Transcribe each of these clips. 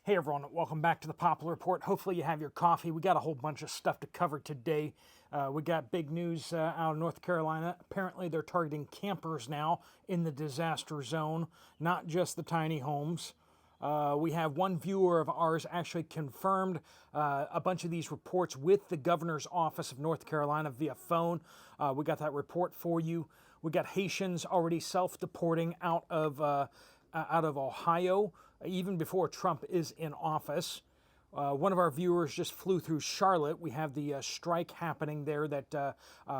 Hey everyone, welcome back to the Poplar Report. Hopefully you have your coffee. We got a whole bunch of stuff to cover today. We got big news out of North Carolina. Apparently they're targeting campers now in the disaster zone, not just the tiny homes. We have one viewer of ours actually confirmed a bunch of these reports with the governor's office of North Carolina via phone. We got that report for you. We got Haitians already self-deporting out of Ohio, even before Trump is in office. One of our viewers just flew through Charlotte. We have the strike happening there that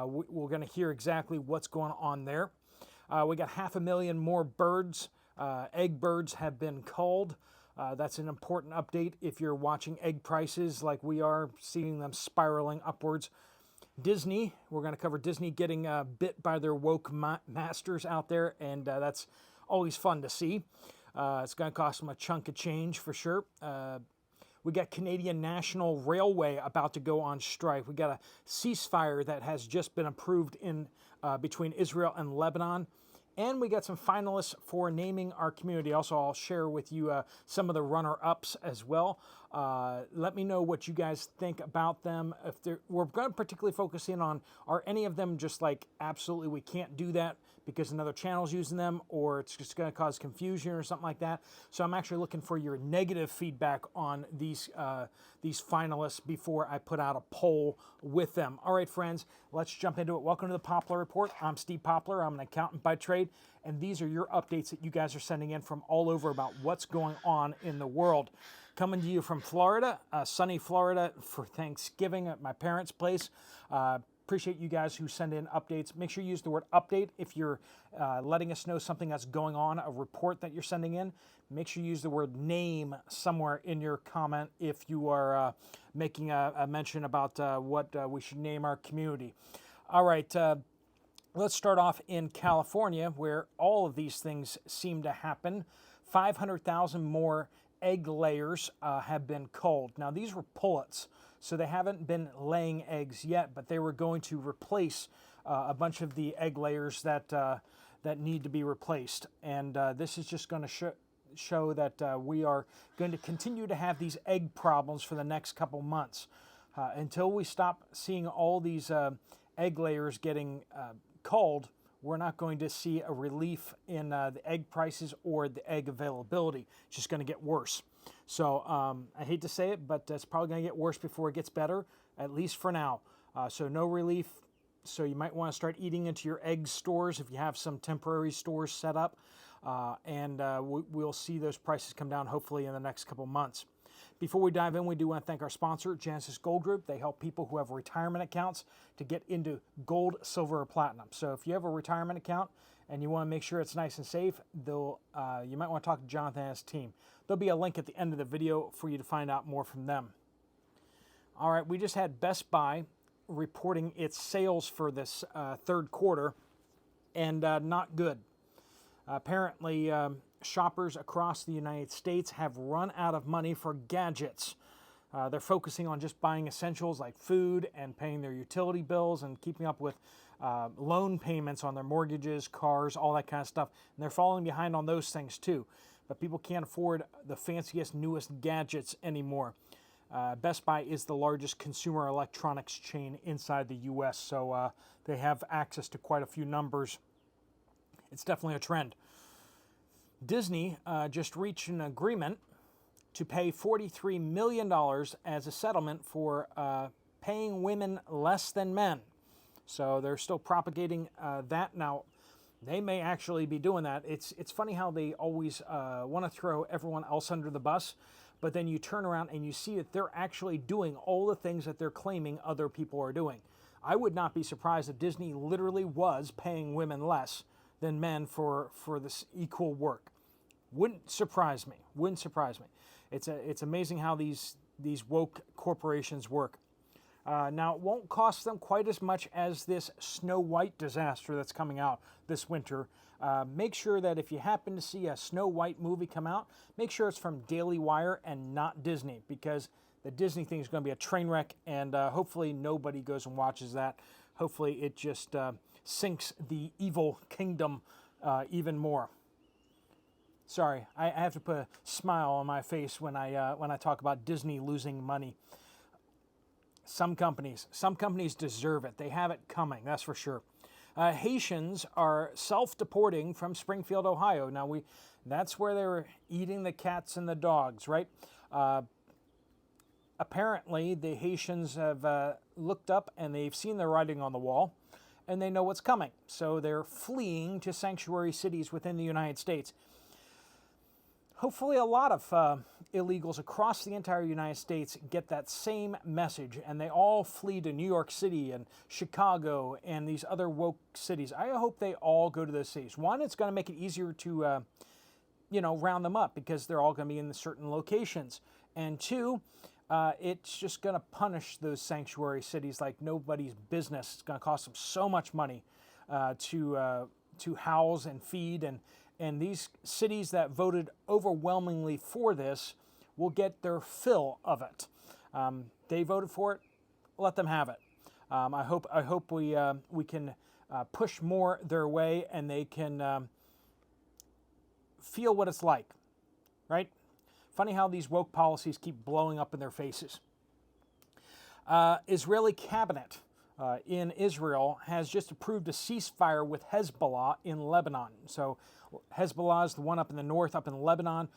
we're going to hear exactly what's going on there. We got 500,000 more birds. Egg birds have been culled. That's an important update if you're watching egg prices like we are, seeing them spiraling upwards. Disney, we're going to cover Disney getting bit by their woke masters out there, and that's always fun to see. It's going to cost them a chunk of change for sure. We got Canadian National Railway about to go on strike. We got a ceasefire that has just been approved in between Israel and Lebanon. And we got some finalists for naming our community. Also, I'll share with you some of the runner-ups as well. Let me know what you guys think about them. We're going to particularly focus in on, are any of them just like, absolutely we can't do that because another channel's using them, or it's just going to cause confusion or something like that. So I'm actually looking for your negative feedback on these finalists before I put out a poll with them. All right, friends, let's jump into it. Welcome to the Poplar Report. I'm Steve Poplar. I'm an accountant by trade, and these are your updates that you guys are sending in from all over about what's going on in the world. Coming to you from Florida, sunny Florida for Thanksgiving at my parents' place. Appreciate you guys who send in updates. Make sure you use the word update if you're letting us know something that's going on, a report that you're sending in. Make sure you use the word name somewhere in your comment if you are making a mention about what we should name our community. All right, let's start off in California, where all of these things seem to happen. 500,000 more egg layers have been culled. Now, these were pullets, so they haven't been laying eggs yet, but they were going to replace a bunch of the egg layers that need to be replaced. And this is just going to show that we are going to continue to have these egg problems for the next couple months. Until we stop seeing all these egg layers getting culled, we're not going to see a relief in the egg prices or the egg availability. It's just going to get worse. So I hate to say it, but it's probably going to get worse before it gets better, at least for now. So no relief. So you might want to start eating into your egg stores if you have some temporary stores set up. And we'll see those prices come down hopefully in the next couple months. Before we dive in, we do want to thank our sponsor, Genesis Gold Group. They help people who have retirement accounts to get into gold, silver, or platinum. So if you have a retirement account and you want to make sure it's nice and safe, you might want to talk to Jonathan and his team. There'll be a link at the end of the video for you to find out more from them. All right, we just had Best Buy reporting its sales for this third quarter, and not good. Apparently, shoppers across the United States have run out of money for gadgets. They're focusing on just buying essentials like food and paying their utility bills and keeping up with loan payments on their mortgages, cars, all that kind of stuff. And they're falling behind on those things too. But people can't afford the fanciest, newest gadgets anymore. Best Buy is the largest consumer electronics chain inside the U.S., so they have access to quite a few numbers. It's definitely a trend. Disney just reached an agreement to pay $43 million as a settlement for paying women less than men. So they're still propagating that. Now, they may actually be doing that. It's funny how they always want to throw everyone else under the bus, but then you turn around and you see that they're actually doing all the things that they're claiming other people are doing. I would not be surprised if Disney literally was paying women less than men for this equal work. Wouldn't surprise me. Wouldn't surprise me. It's amazing how these woke corporations work. Now, it won't cost them quite as much as this Snow White disaster that's coming out this winter. Make sure that if you happen to see a Snow White movie come out, make sure it's from Daily Wire and not Disney, because the Disney thing is going to be a train wreck, and hopefully nobody goes and watches that. Hopefully it just sinks the evil kingdom even more. Sorry, I have to put a smile on my face when I talk about Disney losing money. Some companies deserve it. They have it coming, that's for sure. Haitians are self-deporting from Springfield, Ohio. Now that's where they were eating the cats and the dogs, right? Apparently, the Haitians have looked up and they've seen the writing on the wall, and they know what's coming. So they're fleeing to sanctuary cities within the United States. Hopefully a lot of illegals across the entire United States get that same message, and they all flee to New York City and Chicago and these other woke cities. I hope they all go to those cities. One, it's going to make it easier to round them up because they're all going to be in certain locations. And two, it's just going to punish those sanctuary cities like nobody's business. It's going to cost them so much money to house and feed, and these cities that voted overwhelmingly for this will get their fill of it. They voted for it. Let them have it. I hope we can push more their way, and they can feel what it's like, right? Funny how these woke policies keep blowing up in their faces. Israeli cabinet in Israel has just approved a ceasefire with Hezbollah in Lebanon. So Hezbollah is the one up in the north, up in Lebanon.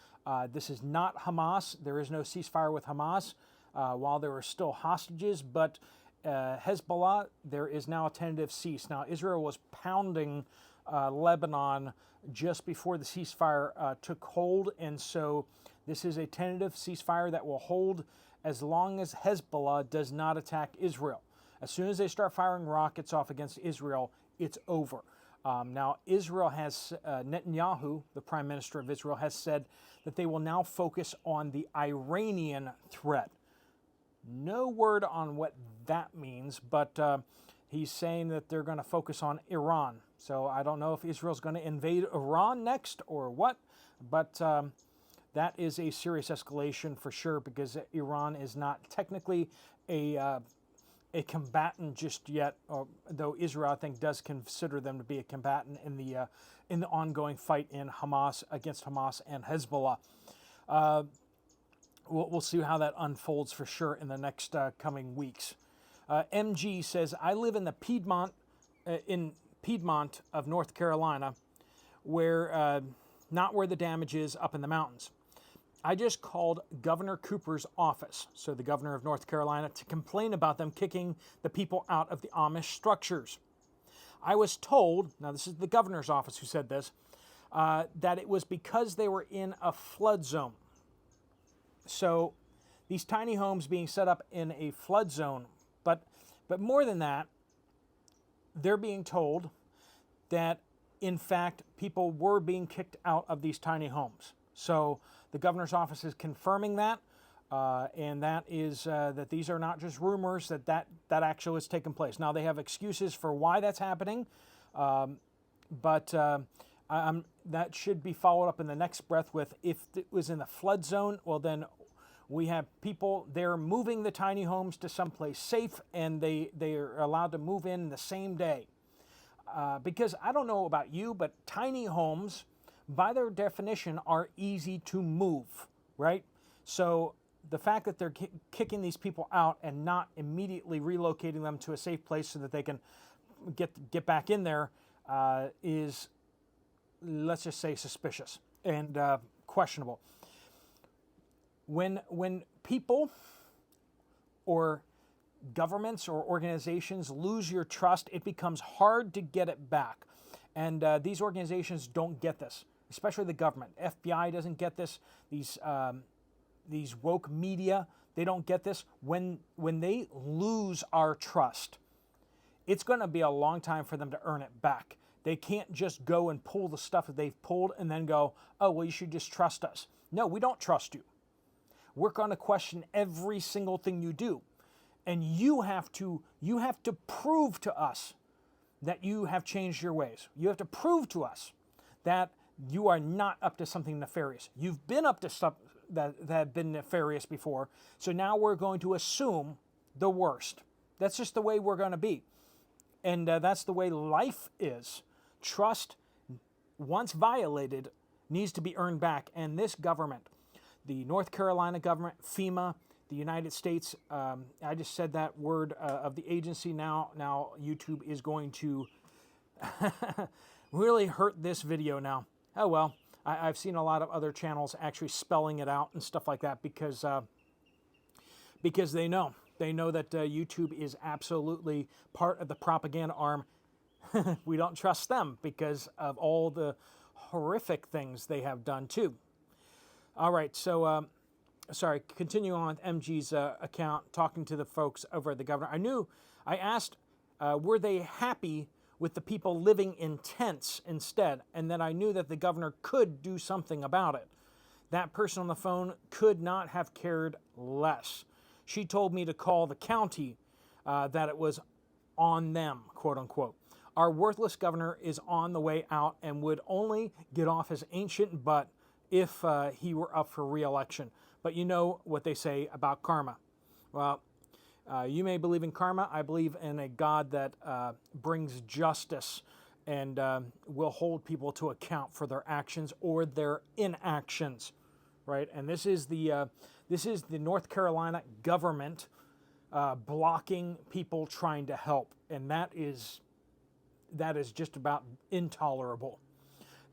This is not Hamas. There is no ceasefire with Hamas while there are still hostages. But Hezbollah, there is now a tentative cease. Now, Israel was pounding Lebanon just before the ceasefire took hold. And so this is a tentative ceasefire that will hold as long as Hezbollah does not attack Israel. As soon as they start firing rockets off against Israel, it's over. Now, Israel has, Netanyahu, the prime minister of Israel, has said that they will now focus on the Iranian threat. No word on what that means, but he's saying that they're going to focus on Iran. So I don't know if Israel's going to invade Iran next or what, but that is a serious escalation for sure, because Iran is not technically a combatant just yet, though Israel, I think, does consider them to be a combatant in the ongoing fight in Hamas against Hamas and Hezbollah. We'll see how that unfolds for sure in the next coming weeks. MG says, I live in the Piedmont of North Carolina, where not where the damage is up in the mountains. I just called Governor Cooper's office, so the governor of North Carolina, to complain about them kicking the people out of the Amish structures. I was told, now this is the governor's office who said this, that it was because they were in a flood zone. So these tiny homes being set up in a flood zone, but more than that, they're being told that, in fact, people were being kicked out of these tiny homes. So the governor's office is confirming that, and that is that these are not just rumors, that actually has taken place. Now, they have excuses for why that's happening, but that should be followed up in the next breath with, if it was in the flood zone, well, then we have people, they're moving the tiny homes to someplace safe, and they are allowed to move in the same day. Because I don't know about you, but tiny homes, by their definition, are easy to move, right? So the fact that they're kicking these people out and not immediately relocating them to a safe place so that they can get back in there is, let's just say, suspicious and questionable. When people or governments or organizations lose your trust, it becomes hard to get it back. And these organizations don't get this, especially the government. FBI doesn't get this. These woke media, they don't get this. When they lose our trust, it's going to be a long time for them to earn it back. They can't just go and pull the stuff that they've pulled and then go, oh, well, you should just trust us. No, we don't trust you. We're going to question every single thing you do. And you have to prove to us that you have changed your ways. You have to prove to us that you are not up to something nefarious. You've been up to stuff that have been nefarious before, so now we're going to assume the worst. That's just the way we're going to be. And that's the way life is. Trust, once violated, needs to be earned back. And this government, the North Carolina government, FEMA, the United States, I just said that word of the agency now. Now YouTube is going to really hurt this video now. Oh well, I've seen a lot of other channels actually spelling it out and stuff like that because they know that YouTube is absolutely part of the propaganda arm. We don't trust them because of all the horrific things they have done too. All right, so sorry, continue on with MG's account, talking to the folks over at the governor. I asked, were they happy with the people living in tents instead? And then I knew that the governor could do something about it. That person on the phone could not have cared less. She told me to call the county, that it was on them, quote unquote. Our worthless governor is on the way out and would only get off his ancient butt if he were up for re-election. But you know what they say about karma. Well, you may believe in karma. I believe in a God that brings justice and will hold people to account for their actions or their inactions, right? And this is the North Carolina government blocking people trying to help, and that is just about intolerable.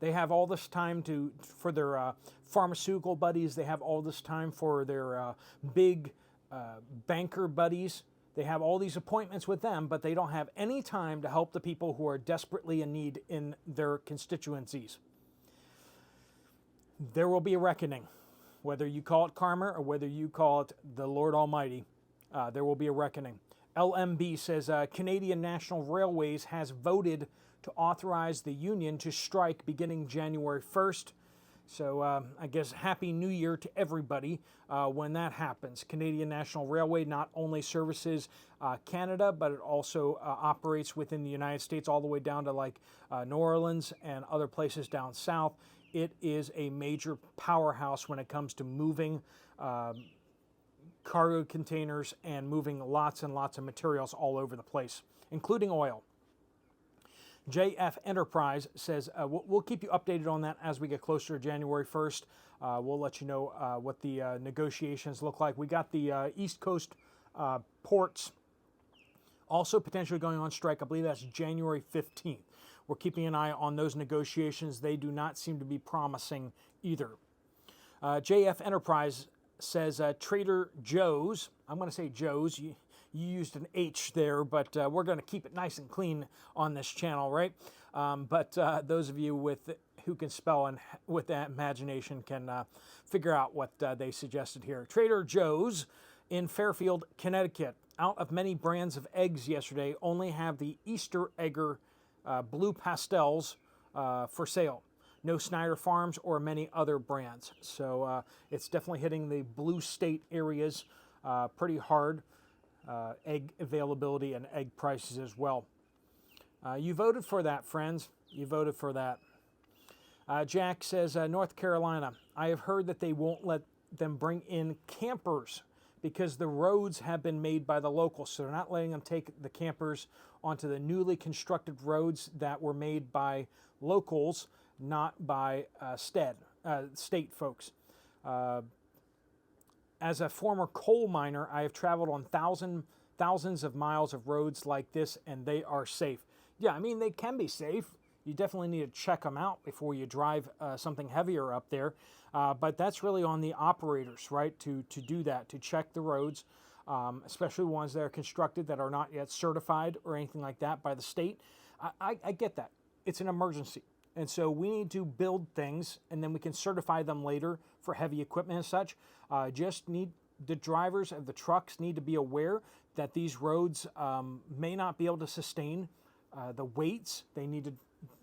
They have all this time for their pharmaceutical buddies. They have all this time for their big banker buddies. They have all these appointments with them, but they don't have any time to help the people who are desperately in need in their constituencies. There will be a reckoning. Whether you call it karma or whether you call it the Lord Almighty, there will be a reckoning. LMB says Canadian National Railways has voted to authorize the union to strike beginning January 1st. So I guess Happy New Year to everybody when that happens. Canadian National Railway not only services Canada, but it also operates within the United States all the way down to like New Orleans and other places down south. It is a major powerhouse when it comes to moving cargo containers and moving lots and lots of materials all over the place, including oil. JF Enterprise says, we'll keep you updated on that as we get closer to January 1st. We'll let you know what the negotiations look like. We got the East Coast ports also potentially going on strike. I believe that's January 15th. We're keeping an eye on those negotiations. They do not seem to be promising either. JF Enterprise says Trader Joe's, I'm going to say Joe's, you used an H there, but we're going to keep it nice and clean on this channel, right? But those of you who can spell and with that imagination can figure out what they suggested here. Trader Joe's in Fairfield, Connecticut, out of many brands of eggs yesterday, only have the Easter Egger blue pastels for sale. No Snyder Farms or many other brands. So it's definitely hitting the blue state areas pretty hard. Egg availability and egg prices as well. You voted for that, friends. You voted for that. Jack says, North Carolina, I have heard that they won't let them bring in campers because the roads have been made by the locals. So they're not letting them take the campers onto the newly constructed roads that were made by locals, not by state folks. As a former coal miner, I have traveled on thousands of miles of roads like this, and they are safe. Yeah, I mean, they can be safe. You definitely need to check them out before you drive something heavier up there. But that's really on the operators, right, to do that, to check the roads, especially ones that are constructed that are not yet certified or anything like that by the state. I get that. It's an emergency. And so we need to build things, and then we can certify them later for heavy equipment and such. Just need the drivers of the trucks need to be aware that these roads may not be able to sustain the weights. They need to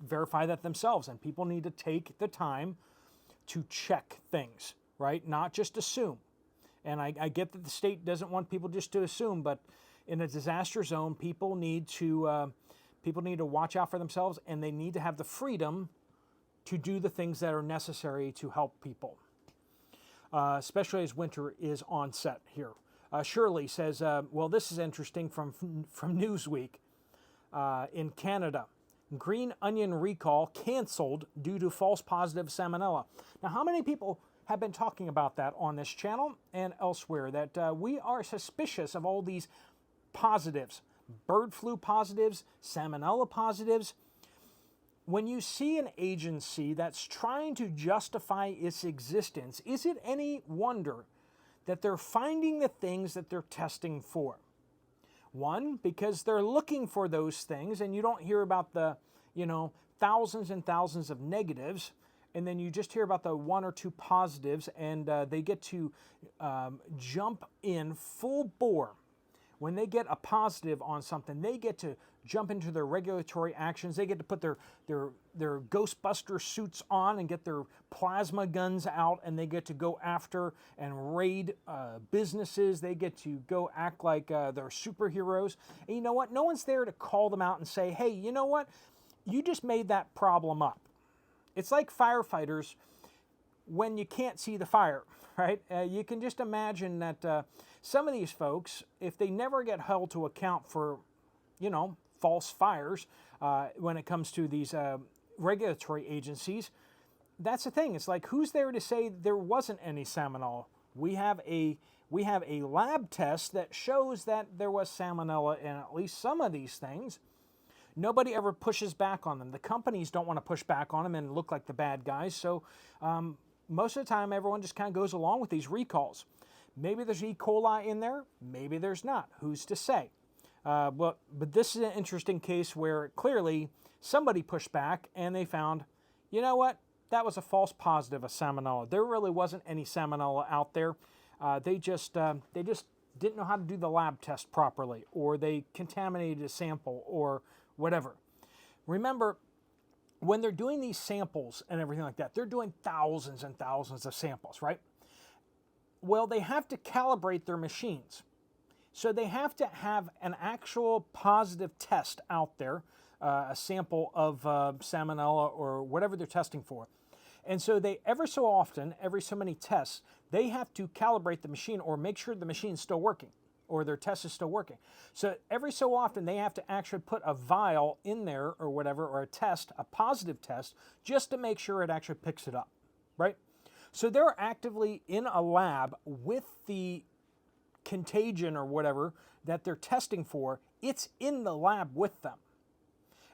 verify that themselves, and people need to take the time to check things, right? Not just assume. And I get that the state doesn't want people just to assume, but in a disaster zone, people need to watch out for themselves, and they need to have the freedom to do the things that are necessary to help people, especially as winter is on set here. Shirley says, well, this is interesting from Newsweek. In Canada, green onion recall canceled due to false positive salmonella. Now, how many people have been talking about that on this channel and elsewhere, that we are suspicious of all these positives, bird flu positives, salmonella positives. When you see an agency that's trying to justify its existence, is it any wonder that they're finding the things that they're testing for? One, because they're looking for those things, and you don't hear about the, thousands and thousands of negatives, and then you just hear about the one or two positives, and they get to jump in full bore. When they get a positive on something, they get to jump into their regulatory actions. They get to put their Ghostbuster suits on and get their plasma guns out, and they get to go after and raid businesses. They get to go act like they're superheroes. And you know what? No one's there to call them out and say, hey, you know what? You just made that problem up. It's like firefighters when you can't see the fire, right? You can just imagine that some of these folks, if they never get held to account for, false fires when it comes to these regulatory agencies, that's the thing. It's like, who's there to say there wasn't any salmonella? We have a lab test that shows that there was salmonella in at least some of these things. Nobody ever pushes back on them. The companies don't want to push back on them and look like the bad guys. So most of the time, everyone just kind of goes along with these recalls. Maybe there's E. coli in there. Maybe there's not. Who's to say? But this is an interesting case where clearly somebody pushed back and they found, you know what? That was a false positive of salmonella. There really wasn't any salmonella out there. They just didn't know how to do the lab test properly, or they contaminated a sample, or whatever. Remember, when they're doing these samples and everything like that, they're doing thousands and thousands of samples, right? Well, they have to calibrate their machines. So they have to have an actual positive test out there, a sample of salmonella or whatever they're testing for. And so they, every so often, every so many tests, they have to calibrate the machine or make sure the machine's still working or their test is still working. So every so often they have to actually put a vial in there or whatever, or a test, a positive test, just to make sure it actually picks it up, right? So they're actively in a lab with the contagion or whatever that they're testing for. It's in the lab with them.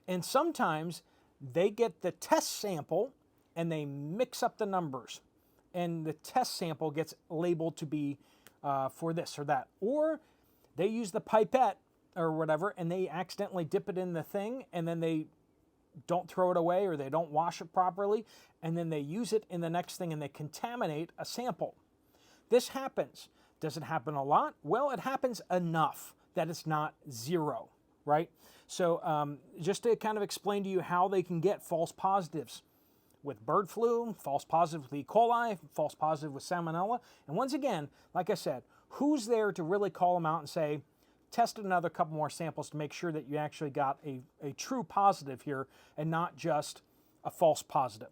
And sometimes they get the test sample and they mix up the numbers, and the test sample gets labeled to be for this or that. Or they use the pipette or whatever and they accidentally dip it in the thing, and then they don't throw it away or they don't wash it properly, and then they use it in the next thing and they contaminate a sample. This happens. Does it happen a lot? Well, it happens enough that it's not zero, right? So just to kind of explain to you how they can get false positives with bird flu, false positive with E. coli, false positive with salmonella. And once again, like I said, who's there to really call them out and say, test another couple more samples to make sure that you actually got a true positive here and not just a false positive.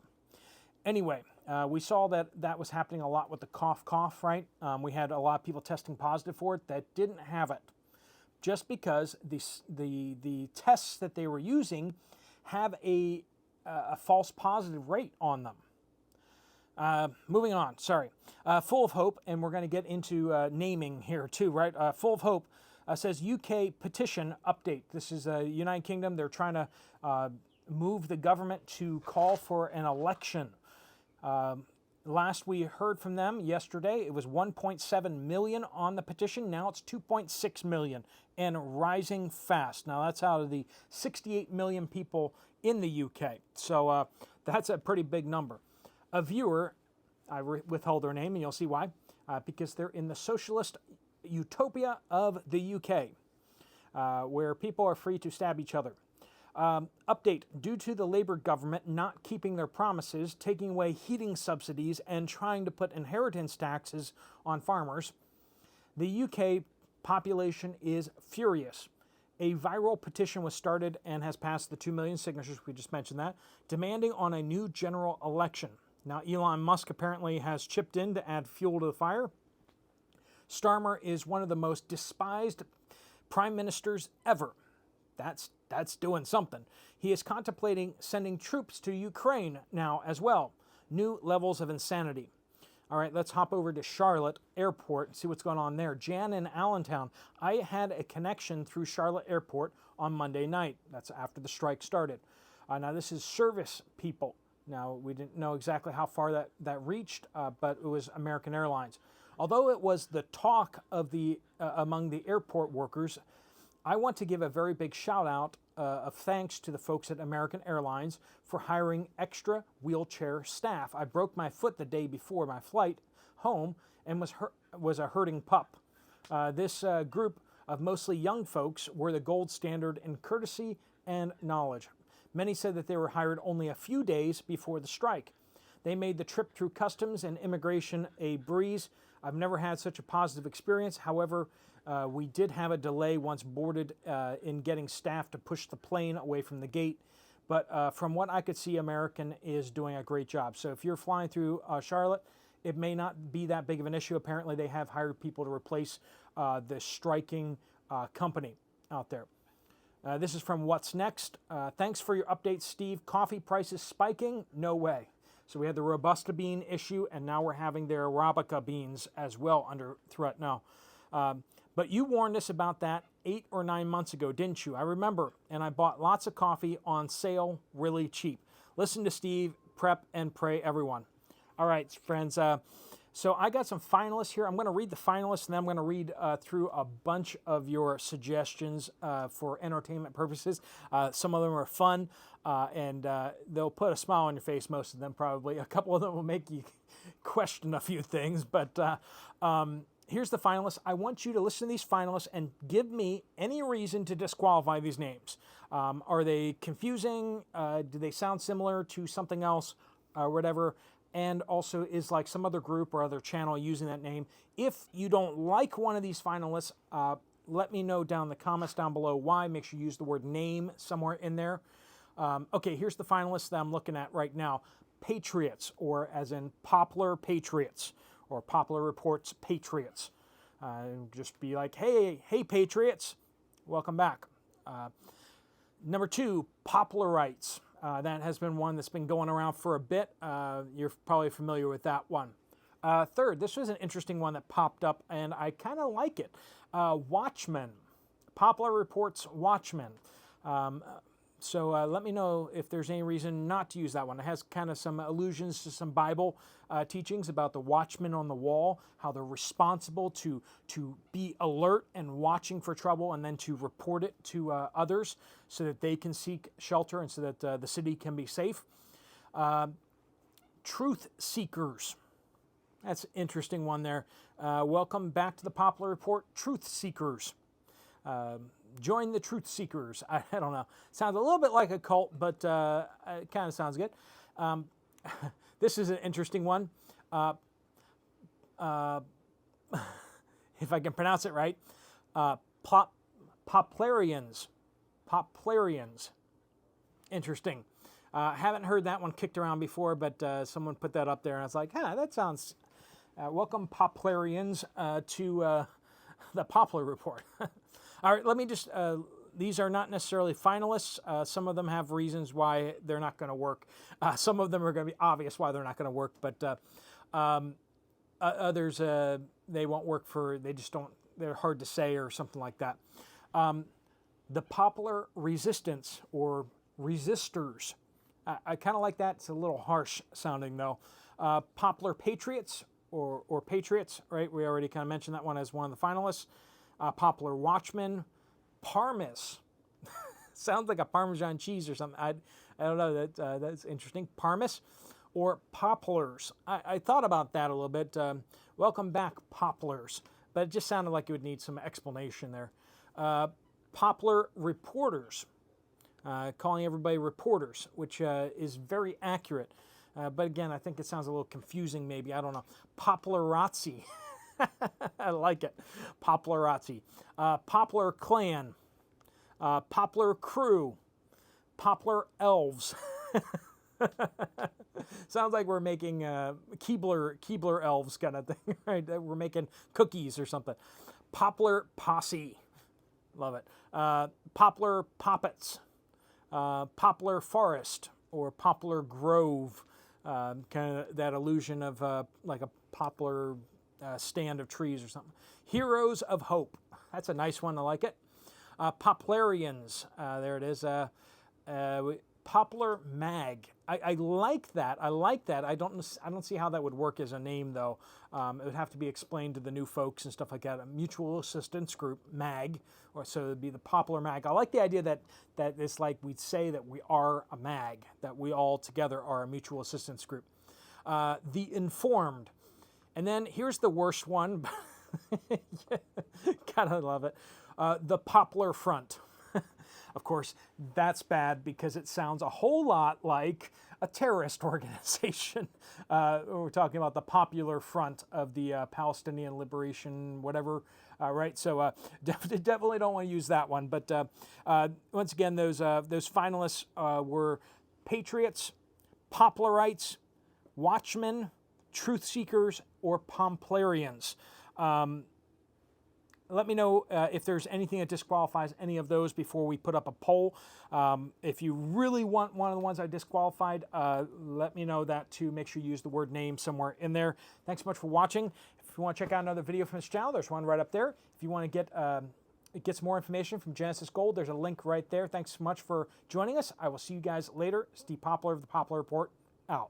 Anyway, we saw that was happening a lot with the cough, right? We had a lot of people testing positive for it that didn't have it, just because the tests that they were using have a false positive rate on them. Moving on, sorry. Full of Hope, and we're going to get into naming here too, right? Full of Hope says UK petition update. This is United Kingdom. They're trying to move the government to call for an election. Last we heard from them yesterday, it was 1.7 million on the petition. Now it's 2.6 million and rising fast. Now that's out of the 68 million people in the UK. So that's a pretty big number. A viewer, I withhold their name and you'll see why, because they're in the socialist utopia of the UK, where people are free to stab each other. Update, due to the Labour government not keeping their promises, taking away heating subsidies and trying to put inheritance taxes on farmers, the UK population is furious. A viral petition was started and has passed the 2 million signatures, we just mentioned that, demanding on a new general election. Now, Elon Musk apparently has chipped in to add fuel to the fire. Starmer is one of the most despised prime ministers ever. That's doing something. He is contemplating sending troops to Ukraine now as well. New levels of insanity. All right, let's hop over to Charlotte Airport and see what's going on there. Jan in Allentown. I had a connection through Charlotte Airport on Monday night. That's after the strike started. Now, this is service people. Now, we didn't know exactly how far that reached, but it was American Airlines. Although it was the talk of among the airport workers, I want to give a very big shout out of thanks to the folks at American Airlines for hiring extra wheelchair staff. I broke my foot the day before my flight home and was a hurting pup. This group of mostly young folks were the gold standard in courtesy and knowledge. Many said that they were hired only a few days before the strike. They made the trip through customs and immigration a breeze. I've never had such a positive experience. However, we did have a delay once boarded in getting staff to push the plane away from the gate. But from what I could see, American is doing a great job. So if you're flying through Charlotte, it may not be that big of an issue. Apparently, they have hired people to replace the striking company out there. This is from What's Next. Thanks for your update, Steve. Coffee prices spiking? No way. So we had the Robusta bean issue, and now we're having their Arabica beans as well under threat now. But you warned us about that 8 or 9 months ago, didn't you? I remember, and I bought lots of coffee on sale, really cheap. Listen to Steve, prep and pray, everyone. All right, friends. So I got some finalists here. I'm going to read the finalists, and then I'm going to read through a bunch of your suggestions for entertainment purposes. Some of them are fun, and they'll put a smile on your face, most of them probably. A couple of them will make you question a few things, but here's the finalists. I want you to listen to these finalists and give me any reason to disqualify these names. Are they confusing? Do they sound similar to something else or whatever? And also, is like some other group or other channel using that name? If you don't like one of these finalists, let me know down in the comments down below why. Make sure you use the word name somewhere in there. Okay, here's the finalists that I'm looking at right now. Patriots, or as in Poplar Patriots, or Poplar Reports Patriots. Just be like, hey, Patriots, welcome back. Number 2, Poplarites. That has been one that's been going around for a bit. You're probably familiar with that one. Third, this was an interesting one that popped up, and I kind of like it. Watchmen. Poplar Reports Watchmen. So let me know if there's any reason not to use that one. It has kind of some allusions to some Bible teachings about the watchmen on the wall, how they're responsible to be alert and watching for trouble, and then to report it to others so that they can seek shelter and so that the city can be safe. Truth seekers. That's an interesting one there. Welcome back to the Poplar Report, Truth Seekers. Join the Truth Seekers. I don't know. Sounds a little bit like a cult, but it kind of sounds good. This is an interesting one. If I can pronounce it right. Poplarians. Poplarians. Interesting. Haven't heard that one kicked around before, but someone put that up there, and I was like, that sounds... welcome, Poplarians, to the Poplar Report. All right, let me just, these are not necessarily finalists. Some of them have reasons why they're not going to work. Some of them are going to be obvious why they're not going to work, but others, they won't work for, they just don't, they're hard to say or something like that. The Poplar Resistance, or resistors. I kind of like that. It's a little harsh sounding, though. Poplar Patriots, or Patriots, right? We already kind of mentioned that one as one of the finalists. Poplar Watchman, Parmes. Sounds like a Parmesan cheese or something. I don't know. That's interesting. Parmes or Poplars. I thought about that a little bit. Welcome back, Poplars. But it just sounded like it would need some explanation there. Poplar Reporters. Calling everybody reporters, which is very accurate. But again, I think it sounds a little confusing maybe. I don't know. Poplarazzi. I like it. Poplarazzi. Poplar Clan. Poplar Crew. Poplar Elves. Sounds like we're making Keebler elves kind of thing, right? We're making cookies or something. Poplar Posse. Love it. Poplar poppets, poplar forest, or poplar grove, kind of that illusion of like a poplar stand of trees or something. Heroes of Hope. That's a nice one. I like it. Poplarians. There it is. Poplar mag. I like that. I like that. I don't see how that would work as a name though. It would have to be explained to the new folks and stuff like that. A mutual assistance group mag, or so it'd be the Poplar mag. I like the idea that it's like we'd say that we are a mag, that we all together are a mutual assistance group. The Informed, and then here's the worst one. Gotta love it. The Poplar Front. Of course, that's bad because it sounds a whole lot like a terrorist organization. We're talking about the Popular Front of the Palestinian Liberation, whatever, right? So definitely don't want to use that one. But once again, those finalists were Patriots, Poplarites, Watchmen, Truth Seekers, or Pomplarians. Let me know if there's anything that disqualifies any of those before we put up a poll. If you really want one of the ones I disqualified, let me know that too. Make sure you use the word name somewhere in there. Thanks so much for watching. If you want to check out another video from this channel, there's one right up there. If you want to get some more information from Genesis Gold, there's a link right there. Thanks so much for joining us. I will see you guys later. Steve Poplar of the Poplar Report, out.